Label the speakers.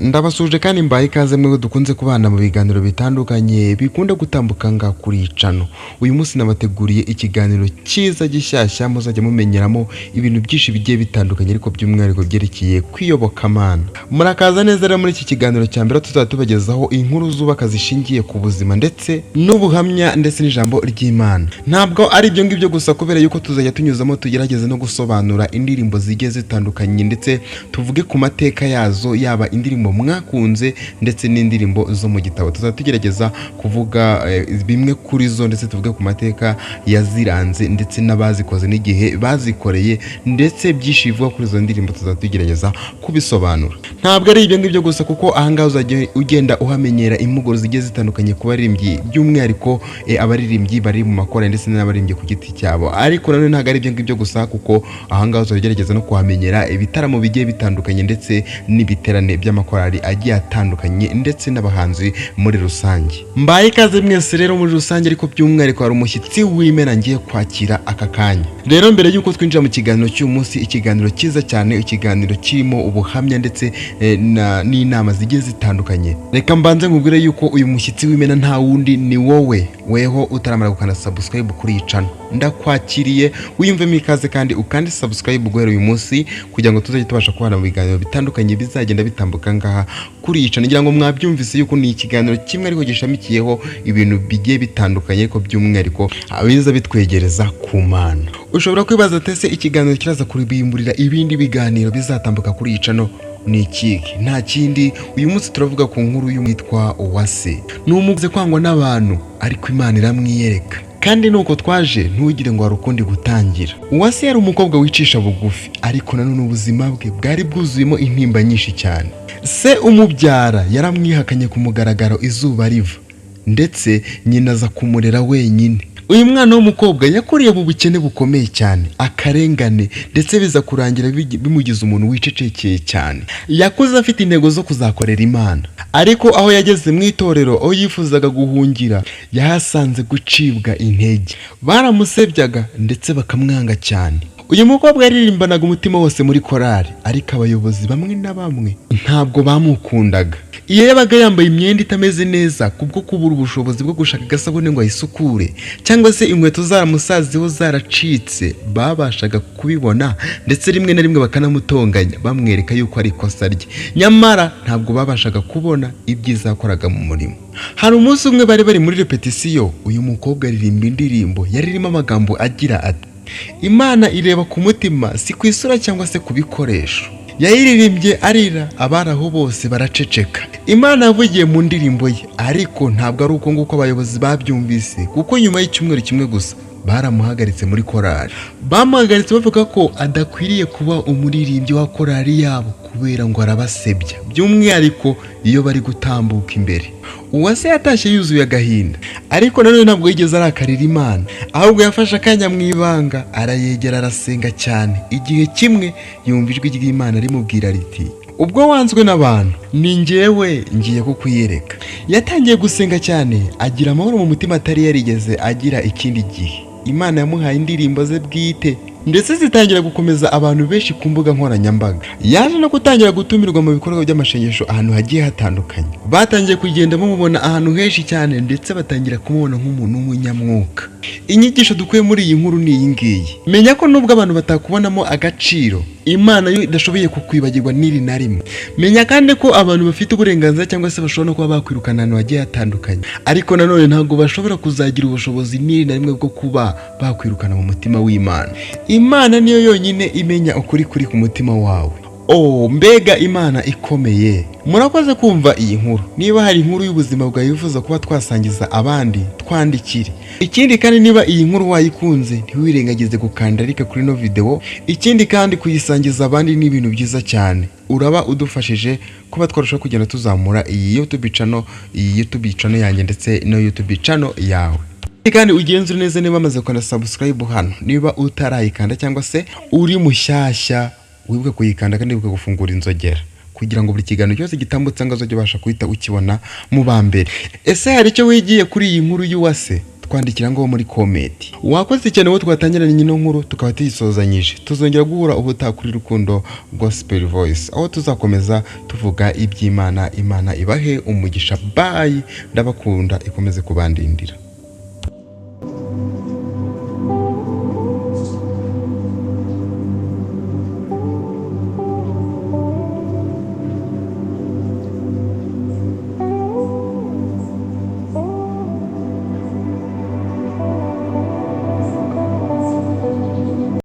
Speaker 1: Ndabasuje kandi mbaye ikaze mwe dukunze kubana mu biganiro bitandukanye bikunda gutambukanga kuri cano. Uyu munsi nabateguriye ikiganiro cyiza gishyashya muzajya mumenyeramo ibintu byinshi bigiye bitandukanye ariko by'umwihariko byerekeye kwiyoboka Imana. Murakaza neza rero muri iki kiganiro cya mbere tuzatubagezaho inkuru zubaka zishingiye ku buzima ndetse n'ubuhamya ndetse n'ijambo ry'Imana. Ntabwo ari ibyo ngibyo gusa kubera yuko tuzajya tunyuzamo tugerageze no gusobanura indirimbo zigiye zitandukanye ndetse tuvuge ku mateka yazo, yaba indirimbo mwakunze ndetse n'indirimbo zo mu gitabo. Tuzatugerageza kuvuga bimwe kuri zo ndetse tuvuge ku mateka yaziranze ndetse n'abazikoze n'igihe bazikoreye ndetse byinshi bivuga kuri izo ndirimbo tuzatugerageza kubisobanura. Ntabwo ari ibyo ngibyo gusa kuko ahangaha uzajya ugenda uhamenyera impuguro zigiye zitandukanye ku baririmbyi, by'umwihariko abaririmbyi bari mu makora ndetse n'abaririmbyi ku giti cyabo. Ariko nanone ntabwo ari ibyo ngibyo gusa kuko ahangaha uzagerageza no kuhamenyera ibitaramo bigiye bitandukanye ndetse n'ibiterane by'amakorali agiye atandukanye ndetse n'abahanzi muri rusange. Mbaye ikaze mwese rero muri rusange, ariko by'umwihariko hari umushyitsi w'Imana ngiye kwakira aka kanya. Rero mbere y'uko twinjira mu kiganiro cy'uyu munsi, ikiganiro cyiza cyane, ikiganiro kirimo ubuhamya ndetse n'inama zigiye zitandukanye, reka mbanze nkubwire yuko uyu mushyitsi w'Imana nta wundi ni wowe. Weho utaramara gukanda subscribe kuri iyi channel, ndakwakiriye wiyumvemo ikaze kandi ukandi subscribe guhera uyu munsi kugira ngo tuzajye tubasha kubana mu biganiro bitandukanye bizagenda bitambuka ngaha kuri iyi channel. Ngira ngo mwabyumvise yuko ni ikiganiro kimwe ariko gishamikiyeho ibintu bigiye bitandukanye ariko by'umwihariko abiza bitwegereza ku Mana. Ushobora kwibaza tese ikiganiro kiraza kuribimburira ibindi biganiro bizatambuka kuri iyi channel ni ikiki? Nta kindi, uyu munsi turavuga ku nkuru y'umwitwa Uwase. Ni umuze kwangwa n'abantu ariko Imana iramwiyereka, kandi nuko twaje ntugire ngo hari ukundi gutangira. Uwase yari umukobwa wicisha bugufi, ariko nanone ubuzima bwe bwari bwuzuyemo intimba nyinshi cyane. Se umubyara yaramwihakanye ku mugaragaro izuba riva, ndetse nyina aza kumurera wenyine. Uyu mwana w'umukobwa yakuriye mu bukene bukomeye cyane, akarengane, ndetse biza kurangira bimugize umuntu wicecekeye cyane. Yakuze afite intego zo kuzakorera Imana, ariko aho yageze mu itorero aho yifuzaga guhungira yahasanze gucibwa intege. Baramusebyaga ndetse bakamwanga cyane. Uyu mukobwa yaririmbanaga umutima wose muri korali, ariko abayobozi bamwe na bamwe ntabwo bamukundaga. Iyo yabaga yambaye imyenda itameze neza kubwo kubura ubushobozi bwo gushaka agasabune ngo ayisukure, cyangwa se inkweto zaramusaziho zaracitse, babashaga kubibona ndetse rimwe na rimwe bakanamutonganya bamwereka yuko ari ikosa rye, nyamara ntabwo babashaga kubona ibyiza yakoraga mu murimo. Hari umunsi umwe bari muri repetisiyo, uyu mukobwa aririmba indirimbo yaririmo amagambo agira ati: Imana ireba ku mutima si ku isura cyangwa se ku bikoresho. Yayiririmbye arira, abaraho bose baraceceka. Imana yavugiye mu ndirimbo ye, ariko ntabwo ari uko nguko abayobozi babyumvise, kuko nyuma y'icyumweru kimwe gusa baramuhagaritse muri korali. Bamuhagaritse bavuga ko adakwiriye kuba umuririmbyi wa korali yabo kubera ngo arabasebya, by'umwihariko iyo bari gutambuka imbere. Uwase yatashye yuzuye agahinda, ariko nanone ntabwo yigeze arakarira Imana, ahubwo yafashe akanya mu ibanga arayegera arasenga cyane. Igihe kimwe yumva ijwi ry'Imana rimubwira riti: ubwo wanzwe n'abantu, ni njyewe ngiye kukwiyereka. Yatangiye gusenga cyane, agira amahoro mu mutima atari yarigeze agira ikindi gihe. Imana yamuhaye indirimbo ze bwite ndetse zitangira gukomeza abantu benshi ku mbuga nkoranyambaga. Yaje no gutangira gutumirwa mu bikorwa by'amashengesho ahantu hagiye hatandukanye. Batangiye kugenda bamubona ahantu henshi cyane ndetse batangira kumubona nk'umuntu w'umunyamwuka. Inyigisho dukuye muri iyi nkuru ni iyi ngiyi: menya ko nubwo abantu batakubonamo agaciro, Imana yo idashoboye kukwibagirwa n'iri na rimwe. Menya kandi ko abantu bafite uburenganzira cyangwa se bashobora no kuba bakwirukana ahantu hagiye hatandukanye, ariko nanone ntabwo bashobora kuzagira ubushobozi n'iri na rimwe bwo kuba bakwirukana mu mutima w'Imana. Imana niyo yonyine imenya ukuri kuri ku mutima wawe. Mbega Imana ikomeye! Murakoze kumva iyi nkuru. Niba hari inkuru y'ubuzima bwawe wifuza kuba twasangiza abandi, twandikire. Ikindi kandi niba iyi nkuru wayikunze, ntiwirengagize gukanda like kuri no video. Ikindi kandi kuyisangiza abandi ni ibintu byiza cyane. Uraba udufashije kuba twarushaho kugenda tuzamura iyi YouTube channel yanjye ndetse no YouTube channel yawe. Kandi ugenzure neza niba amaze gukanda subscribe hano, niba utarayikanda cyangwa se uri mushyashya, wibuke kuyikanda kandi wibuke gufungura inzogera kugira ngo buri kiganiro cyose gitambutse ngo uzajye ubasha kuhita ukibona mu bambere. Ese hari icyo wigiye kuri iyi nkuru y'Uwase? ukatwandikira ngo muri comment. Wakoze cyane wo twatangiranye ino nkuru tukaba tuyisozanyije. Tuzongera guhura ubutaha kuri Rukundo Gospel Voice aho tuzakomeza tuvuga iby'Imana. Imana ibahe umugisha. Bye, ndabakunda, ikomeze kubandindira.